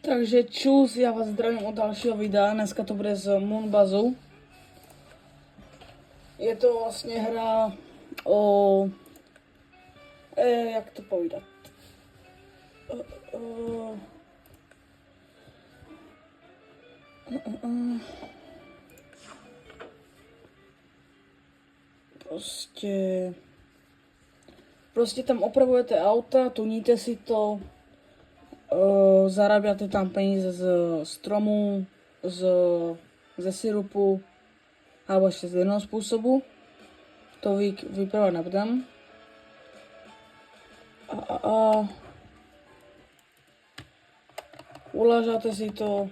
Takže čus, já vás zdravím od dalšího videa, dneska to bude z Moonbazu. Je to vlastně hra o... jak to povídat? Prostě tam opravujete auta, tuníte si to, zaráběte tam peníze z stromů, ze sirupu, alebo ještě z jednoho způsobu. To vypravovat nebudem. Ulážáte si to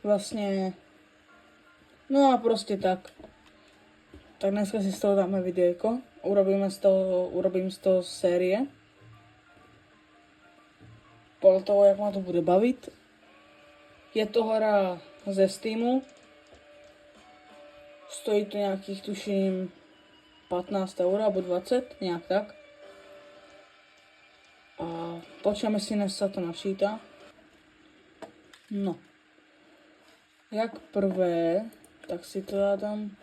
vlastně, no a prostě tak. Tak dneska si z toho dáme videjko, urobím z toho série. Podle toho, jak ma to bude bavit. Je to hra ze Steamu. Stojí to nějakých, tuším, 15 € alebo 20, nějak tak. A počkáme si, než sa to načíta. No. Jak prvé, tak si to já dám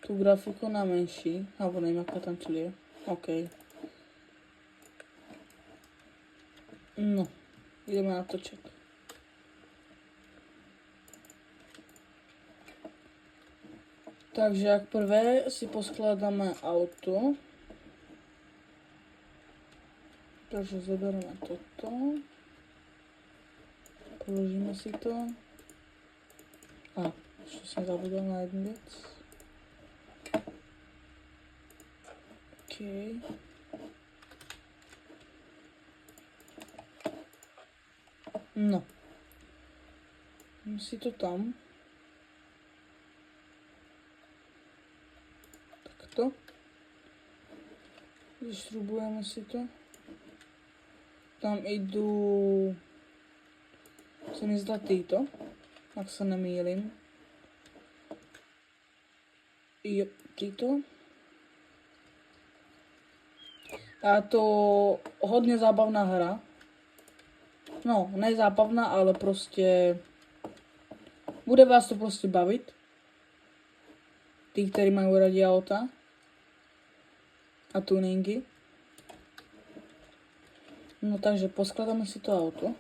tu grafiku na menší, alebo nevím, jaká tam čili je. OK. No, ideme natočit. Takže jak prvé si poskladáme auto. Takže zobereme toto. Položíme si to. A, ještě jsem zabudol na jednu věc. OK. No. Dám si to tam. Takto. Vyšrubujeme si to. Tam jdu, se mi zdá týto, jak se nemýlím. Jo, týto. A to hodně zábavná hra. No, ne zábavná, ale prostě bude vás to prostě bavit. Tí, kteří mají rádi auta a tuningy. No takže poskladáme si to auto,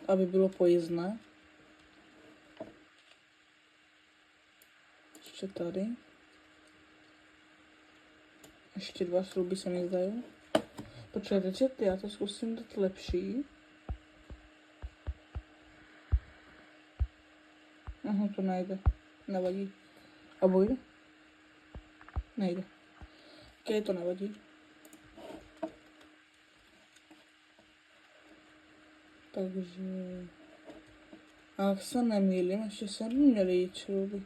aby bylo pojízdné. Ještě tady. Ještě dva šrouby se mi zdají. Počkejte, já to zkusím dát lepší. Aha, to nejde. Nevadí. A bude? Nejde. Ok, to nevadí. Takže... A jak se nemýlím, ještě jsem měli jít šrouby.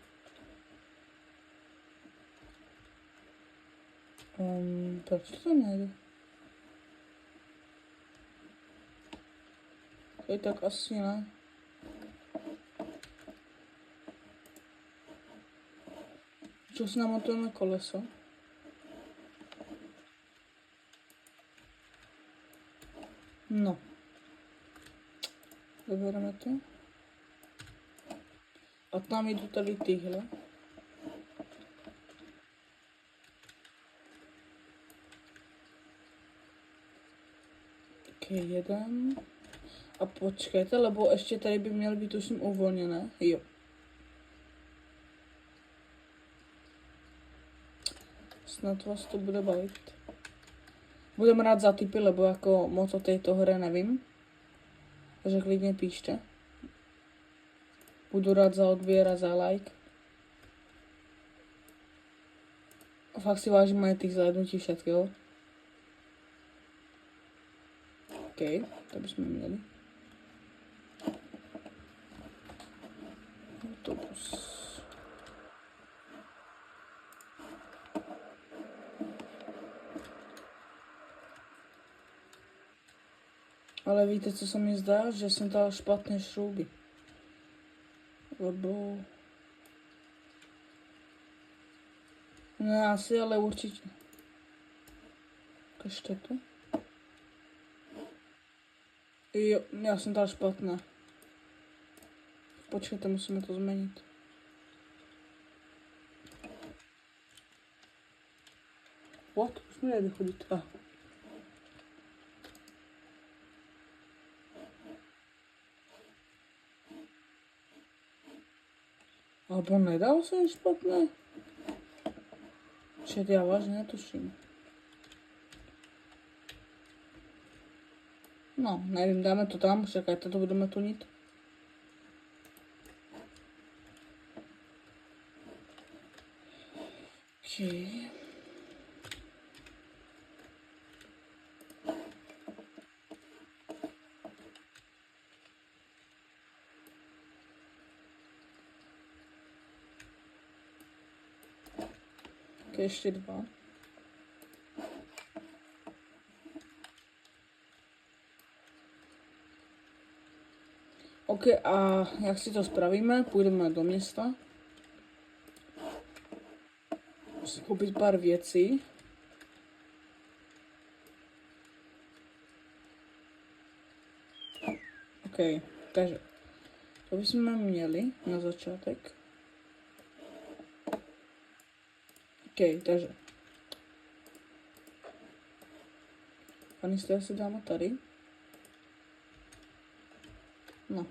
Proč to nejde? Okay, tak asi ne. Čo si namontujeme koleso. No. Vybereme to. A tam jdu tady tyhle. Ok, jeden. A počkejte, lebo ještě tady by měly být tuším uvolněné. Jo. Snad vás to bude bavit. Budem rád za tipy, lebo jako moc o této hře nevím. Takže klidně píšte. Budu rád za odběr a za like. A fakt si vážím aj tých zhlédnutí všetkého. OK, to bychom měli. Autobus. Ale víte, co se mi zdá? Že jsem dal špatné šrouby. Lebo... Ne, asi, ale určitě. Ukažte to. Jo, já jsem dal špatné. Počkejte, musíme to změnit. What? Už mi nejde chodit. Alebo nedal jsem špatné? Čet, já vážně netuším. No, nevím, dáme to tam, čekajte, to budeme tunit. Okay. Okay, ještě 2. OK, a jak si to spravíme? Půjdeme do města. Musím koupit pár věcí. OK, takže to bychom měli na začátek. OK, takže kanister si dáme tady. No.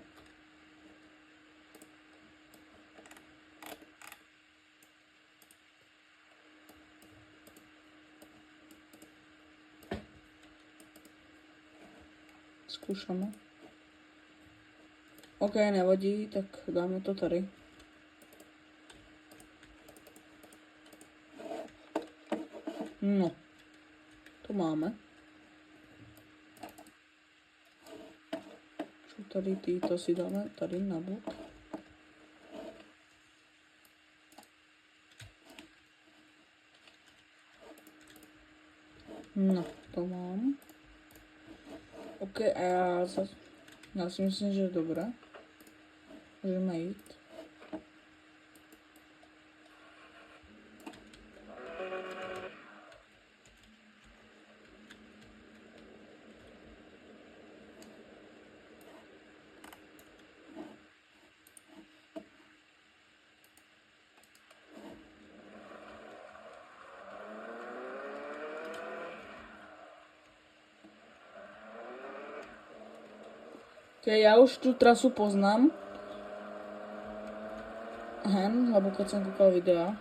Zkoušeme. OK, nevadí, tak dáme to tady. No, to máme. Co tady to si dáme tady na bok. No, to mám. OK, a já si myslím, že je dobré. Můžeme jít. Já už tu trasu poznám. Lebo keď jsem koukal videa.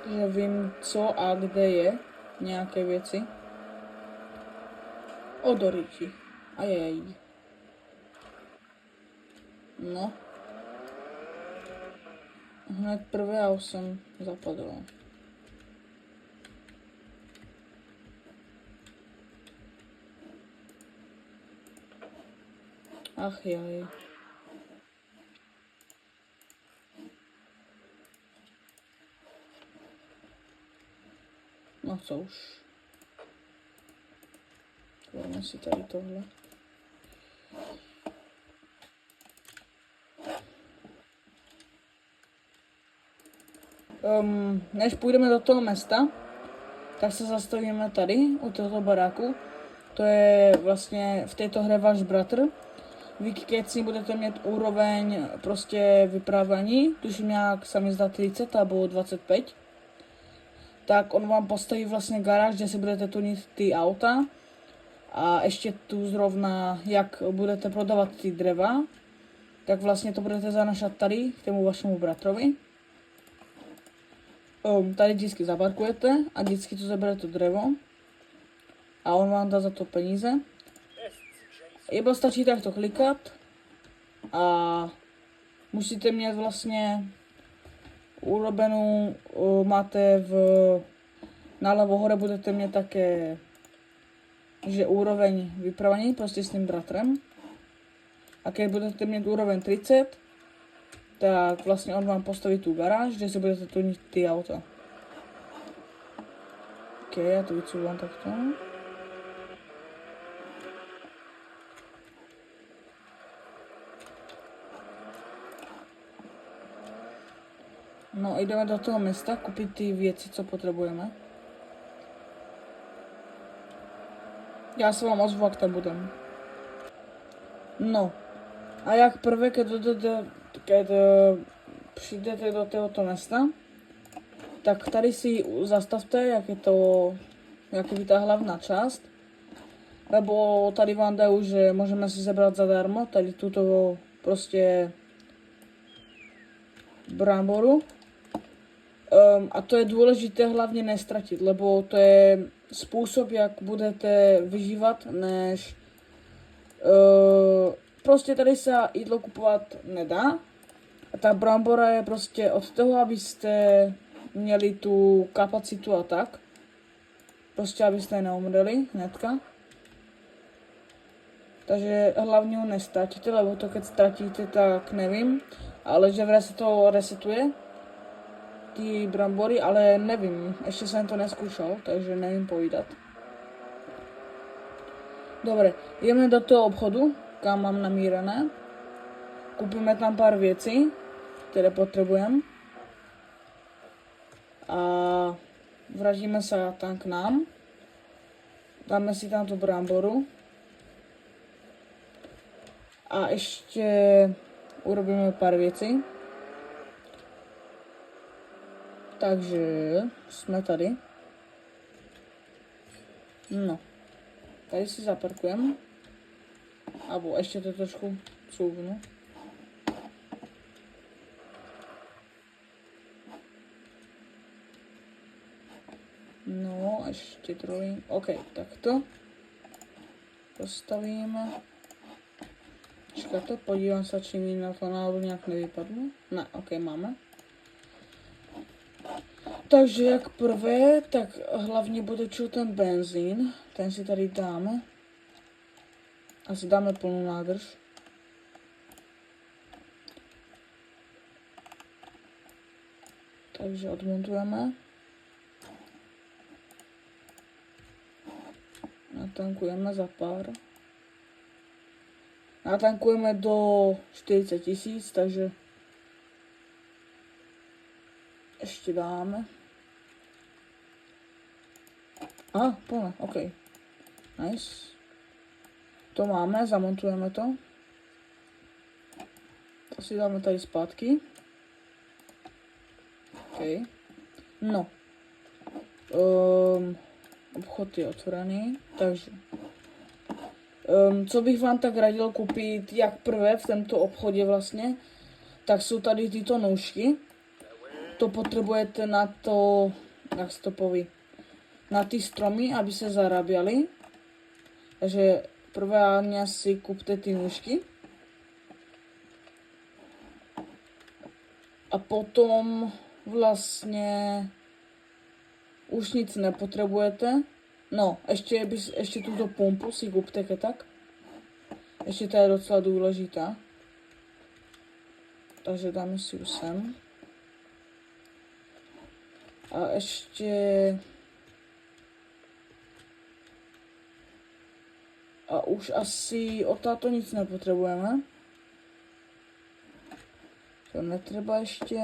Že vím, co a kde je nějaké věci. O, Doriči. Ajaj. No. Hned prvé já už jsem zapadl. Ach jaj. No co už. Dáme si tady tohle. Než půjdeme do toho města, tak se zastavíme tady, u tohoto baráku. To je vlastně v této hře váš bratr. Vy keď si budete mít úroveň prostě vyprávání, tuším nějak se mi zdá 30 nebo 25, tak on vám postaví vlastně garáž, kde si budete tunit ty auta. A ještě tu zrovna, jak budete prodávat ty dreva, tak vlastně to budete zanašat tady k tomu vašemu bratrovi. Tady vždycky zaparkujete a vždycky tu zaberete drevo a on vám dá za to peníze. Iba stačí takto klikat a musíte mít vlastně urobenou, máte nalevo hore budete mít také, že úroveň vypravení prostě s tím bratrem. A když budete mít úroveň 30, tak vlastně on vám postaví tu garáž, kde si budete tunit ty auta. OK, já to vycouvám takto. No, jdeme do toho města koupit ty věci, co potřebujeme. Já se vám ozvu, jak to budem. No. A jak prvé, keď přijdete do tohoto města, tak tady si zastavte, jak je ta hlavná část. Lebo tady vám dajú, že můžeme si zebrat zadarmo, tady tuto prostě bramboru. A to je důležité hlavně nestratit, lebo to je způsob, jak budete vyžívat, než prostě tady se jídlo kupovat nedá. A ta brambora je prostě od toho, abyste měli tu kapacitu a tak. Prostě abyste neumřeli hnedka. Takže hlavně ho nestratíte, lebo to keď stratíte, tak nevím. Ale že se to resetuje. Ty brambory, ale nevím. Ještě jsem to neskúšal, takže nevím povídat. Dobre, jdeme do toho obchodu, kam mám namírané. Kupíme tam pár věcí, které potřebujeme. A vrátíme se tam k nám. Dáme si tam tu bramboru. A ještě urobíme pár věcí. Takže jsme tady. No. Tady si zaparkujeme. Abo ještě to trošku couvnu. No, ještě druhý. OK, tak to postavíme. Čekajte, podívám se, či mi na to náhodou nějak nevypadlo. Ne, OK, máme. Takže jak prvé, tak hlavně bude čut ten benzín. Ten si tady dáme. Asi dáme plnou nádrž. Takže odmontujeme. Natankujeme za pár. Natankujeme do 40 000, takže ještě dáme. Plné, OK. Nice. To máme, zamontujeme to. To si dáme tady zpátky. OK. No. Obchod je otvorený, takže. Co bych vám tak radil koupit, jak prvé v tomto obchodě vlastně, tak jsou tady tyto nůžky. To potřebujete na to, jak se to poví, na ty stromy, aby se zaráběly. Takže prvé si kupte ty nůžky. A potom vlastně už nic nepotřebujete. No, ještě tuto pumpu si kupte tak. Ještě to je docela důležitá. Takže dáme si ju sem. A ještě... A už asi od táto nic nepotřebujeme. To netreba ještě.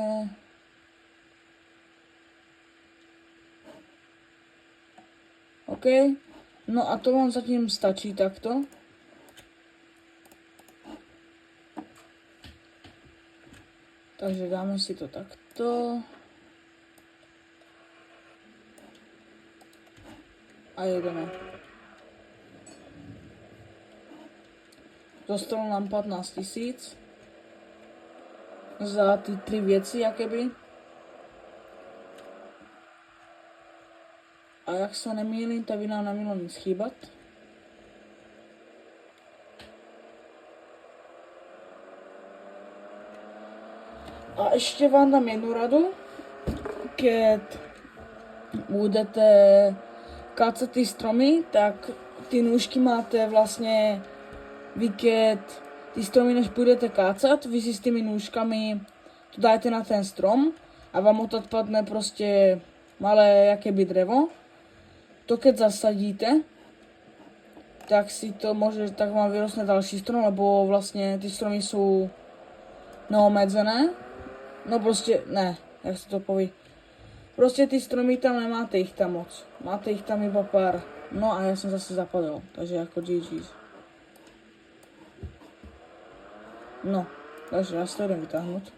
OK. No a to vám zatím stačí takto. Takže dáme si to takto. A jedeme. Zostalo nám 15 000 za ty 3 věci, jakoby. A jak se nemýlím, tak by nám nemělo nic chýbat. A ještě vám dám jednu radu, keď budete kácet ty stromy, tak ty nůžky máte vlastně, vy keď ty stromy než půjdete kácat, vy si s těmi nůžkami to dáte na ten strom a vám odpadne prostě malé jakéby dřevo. To keď zasadíte, tak si to může, tak vám vyrostne další strom, lebo vlastně ty stromy jsou neomezené. No prostě, ne, jak se to poví. Prostě ty stromy tam nemáte jich tam moc. Máte jich tam iba pár. No a já jsem zase zapadl, takže jako GG's. No, takže já si to jdem vytáhnout.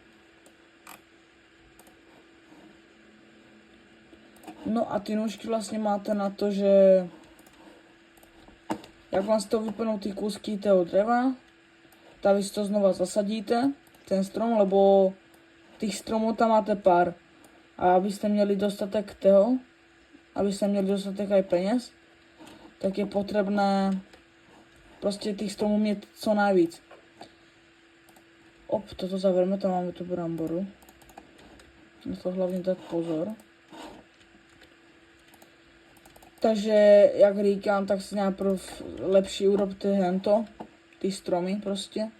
No a ty nůžky vlastně máte na to, že jak vám z toho vypnou ty kusky toho dřeva, tak vy si to znova zasadíte, ten strom, lebo těch stromů tam máte pár. A abyste měli dostatek toho, abyste měli dostatek aj peněz, tak je potřebné prostě těch stromů mít co nejvíc. Toto zavrme, tam máme tu bramboru. Na to hlavně dát pozor. Takže, jak říkám, tak si najprv lepší urobte hento, ty stromy prostě.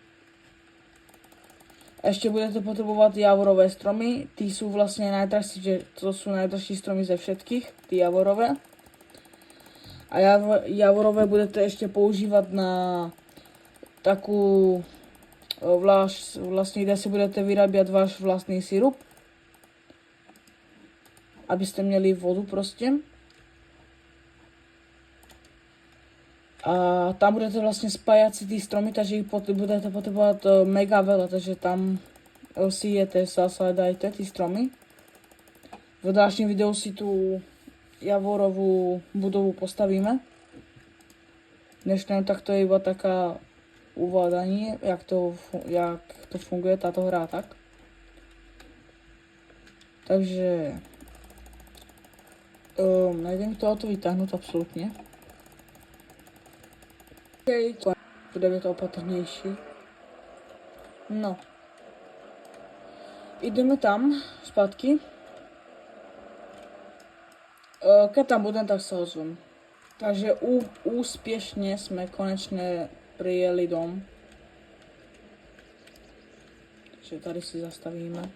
A ještě budete potřebovat javorové stromy, ty jsou vlastně nejdražší, to jsou nejdražší stromy ze všetkých, ty javorové. A javorové budete ještě používat na takovou vlastně, kde si budete vyrábět váš vlastní sirup. Abyste měli vodu prostě. A tam budete vlastně spájat si ty stromy, takže jich budete potřebovat mega veľa, takže tam si jete, zasádajte ty stromy. V dalším videu si tu javorovou budovu postavíme. Dnešné tak to je iba taká uvádání, jak to funguje táto hra tak. Takže nejde mi to vytáhnout absolutně. Budeme to opatrnější. No. Jdeme tam, zpátky. Keď tam budem, tak se ozvem. Takže úspěšně jsme konečně přijeli dom. Takže tady si zastavíme.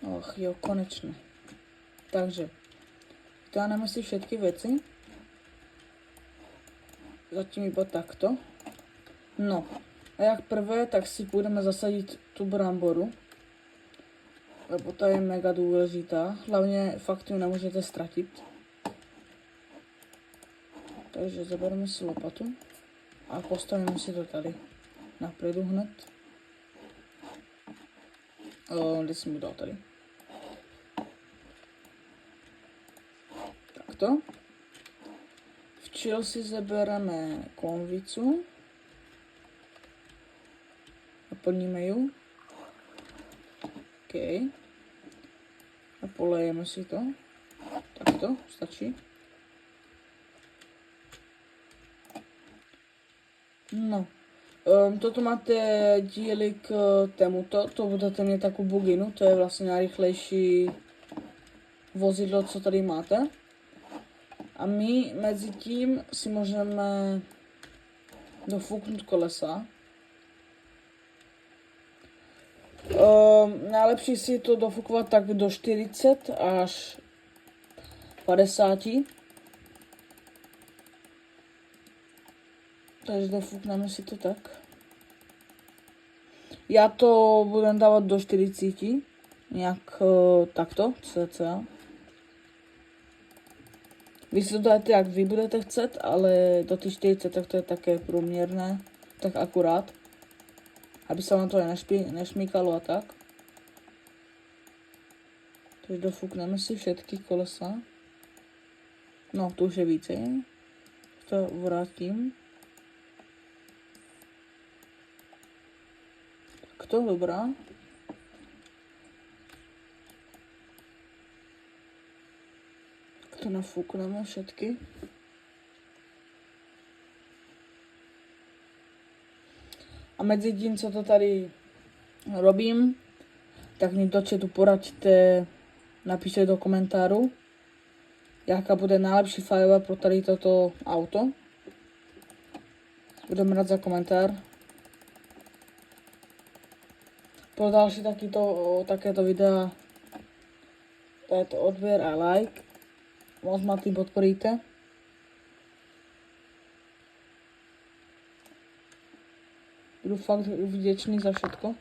Och jo, konečně. Takže, vytáhneme si všetky věci. Zatím iba takto. No, a jak prvé, tak si půjdeme zasadit tu bramboru. Lebo ta je mega důležitá. Hlavně fakt ju nemůžete ztratit. Takže zabereme si lopatu. A postavíme si to tady. Napredu hned. Kde jsem mu dal tady. Takto. Včil si zabereme konvicu. Naplníme ju. OK. A polejeme si to. Takto, stačí. No. Toto máte díly k tomuto. To budete mít takovou buginu. To je vlastně nejrychlejší vozidlo, co tady máte. A my mezi tím si můžeme dofuknout kolesa. Najlepší si to dofukovat tak do 40 až 50. Takže dofukneme si to tak. Já to budem dávat do 40. Nějak takto, cca. Vy si to dáte, jak vy budete chcet, ale do těch 40 tak to je také průměrné, tak akurát. Aby se vám to nešmíkalo a tak. Takže dofukneme si všetky kolesa. No, to už je více. To vrátím. Takto, dobrá. To nafukneme všetky. A mezi tím, co to tady robím, tak mi do chatu poraďte, napíšte do komentáru, jaká bude nejlepší fajova pro tady toto auto. Budem rád za komentár. Pro další takéto videa dajte odběr a like. Moc ma tým podporíte. Budu fakt vděčný za všetko.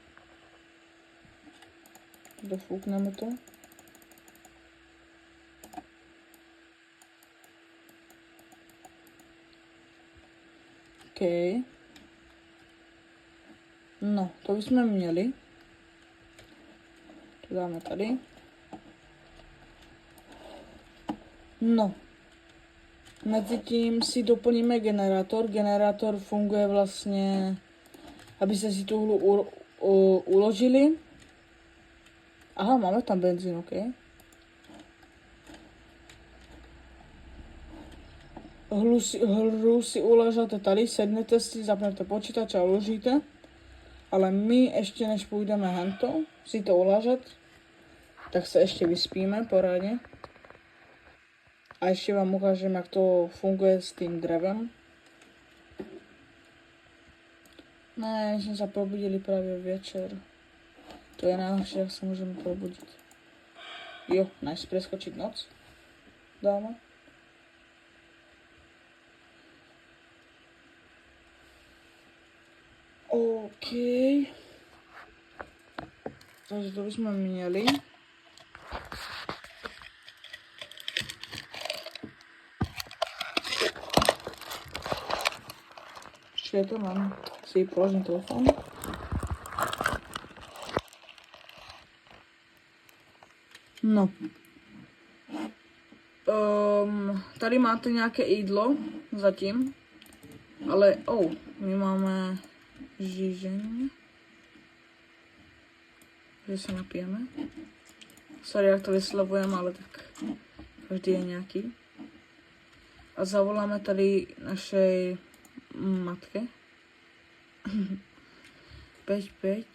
Dofúkneme to. OK. No, to bychom měli. To dáme tady. No. Mezitím si doplníme generátor. Generátor funguje vlastně, abyste si tu hlu uložili. Aha, máme tam benzín, OK. Hru si uložíte tady, sednete si, zapnete počítač a uložíte. Ale my ještě než půjdeme hento si to uložit, tak se ještě vyspíme poradně. A ještě vám ukážem, jak to funguje s tím drevem. Ne, jsme se probudili právě večer. To je najhorší, jak se můžeme probudit. Jo, nice, preskočit noc. Dáme. OK. Takže to bychom měli. Ještě to mám. Si položím telefon. No. Tady máte nějaké jídlo zatím. Ale, my máme žížení. Že se napijeme. Sorry, jak to vyslovujeme, ale tak každý je nějaký. A zavoláme tady naše matky. 5.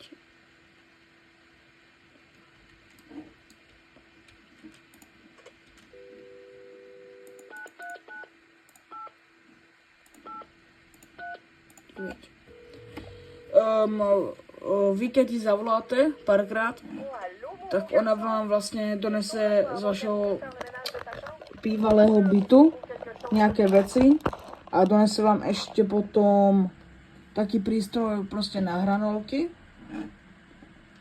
Vy, keď ji zavoláte párkrát, tak ona vám vlastně donese z vašeho bývalého bytu nějaké věci a donese vám ještě potom taký prístroj prostě na hranolky.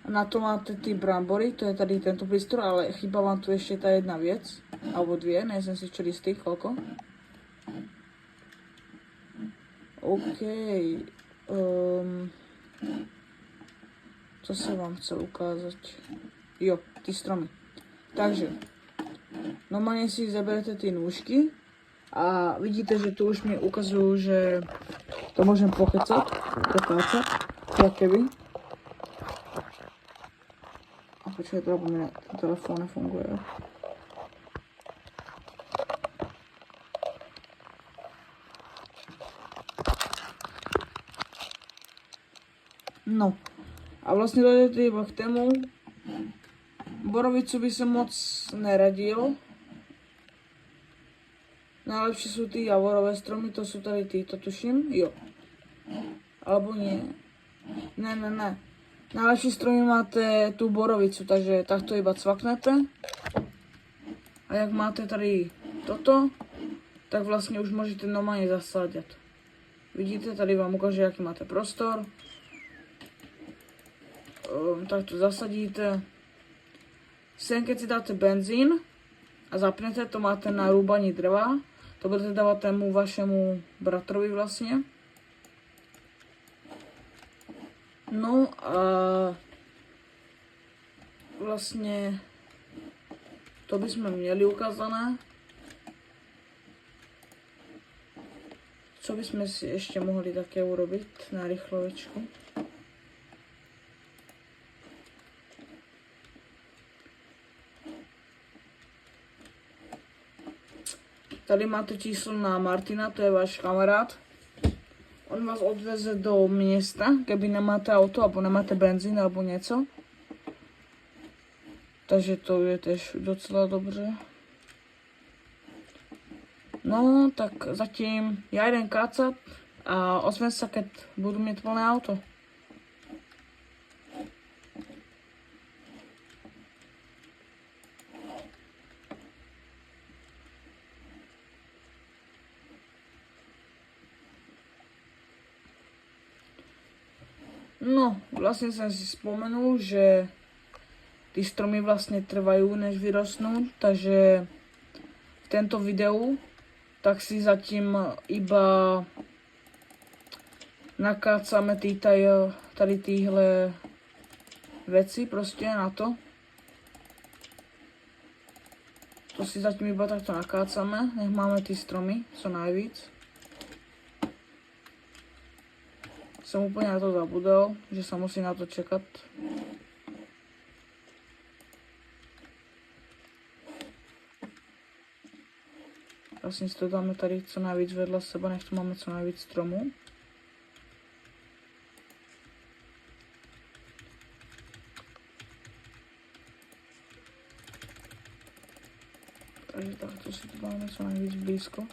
Na to máte ty brambory, to je tady tento prístroj, ale chýba vám tu ještě ta jedna věc, alebo dvě, nejsem si čo jistý, koľko. OK. Co se vám chcel ukázat? Jo, ty stromy. Takže, normálně si zaberete ty nůžky a vidíte, že tu už mi ukazují, že to můžeme pokácat, jak keby. A počkej, to ten telefon nefunguje. No, a vlastně dojdete iba k tému. Borovicu by se moc neradil. Najlepší jsou ty javorové stromy, to jsou tady ty, to tuším, jo. Alebo nie. Ne. Najlepší stromy máte tu borovicu, takže takto iba cvaknete. A jak máte tady toto, tak vlastně už můžete normálně zasádět. Vidíte, tady vám ukáže, jaký máte prostor. Tak to zasadíte. Sem, keď si dáte benzín a zapnete, to máte na rúbaní dreva. To budete dávat tému vašemu bratrovi vlastně. No a vlastně to bychom měli ukázané. Co bychom si ještě mohli také urobit na rychlovičku? Tady máte číslo na Martina, to je váš kamarád. On vás odveze do města, keby nemáte auto, alebo nemáte benzín, alebo něco. Takže to je tež docela dobře. No, tak zatím já jdem kácat a ozvem se, keď budu mít plné auto. No, vlastně jsem si vzpomenul, že ty stromy vlastně trvají, než vyrostnou, takže v tento videu tak si zatím iba nakácáme tady tyhle věci prostě na to. To si zatím iba takto nakácáme, nech máme ty stromy co nejvíc. Jsem úplně na to zabudol, že se musí na to čekat. Vlastně si to dáme tady co nejvíc vedle sebe, nech tu máme co nejvíc stromů. Takže takto si to dáme co nejvíc blízko.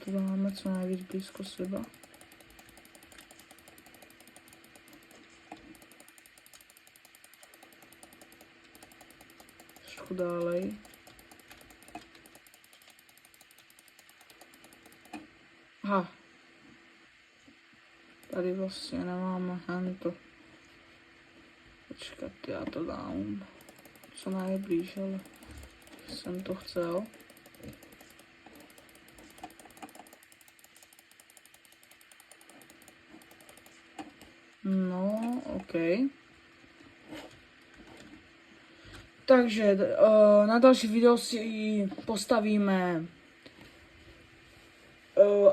To dáme co nejvíc blízko sebe. Trošku dálej. Aha. Tady vlastně nemáme hento. Počkat, já to dám co nejblíž, ale jsem to chcel. No, OK. Takže na další video si postavíme,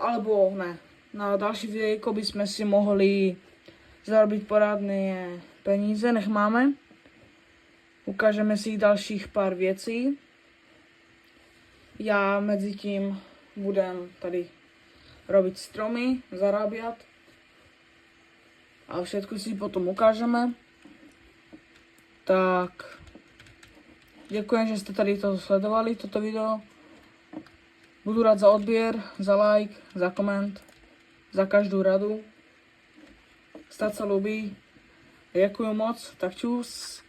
alebo ne, na další videjko bychom si mohli zarobit poradné peníze, nech máme. Ukážeme si dalších pár věcí. Já mezi tím budem tady robit stromy, zarábět. A všetko si potom ukážeme. Tak, děkuji, že jste tady to sledovali, toto video. Budu rád za odběr, za like, za koment, za každou radu. Stát se líbí. Děkuji moc, tak čus.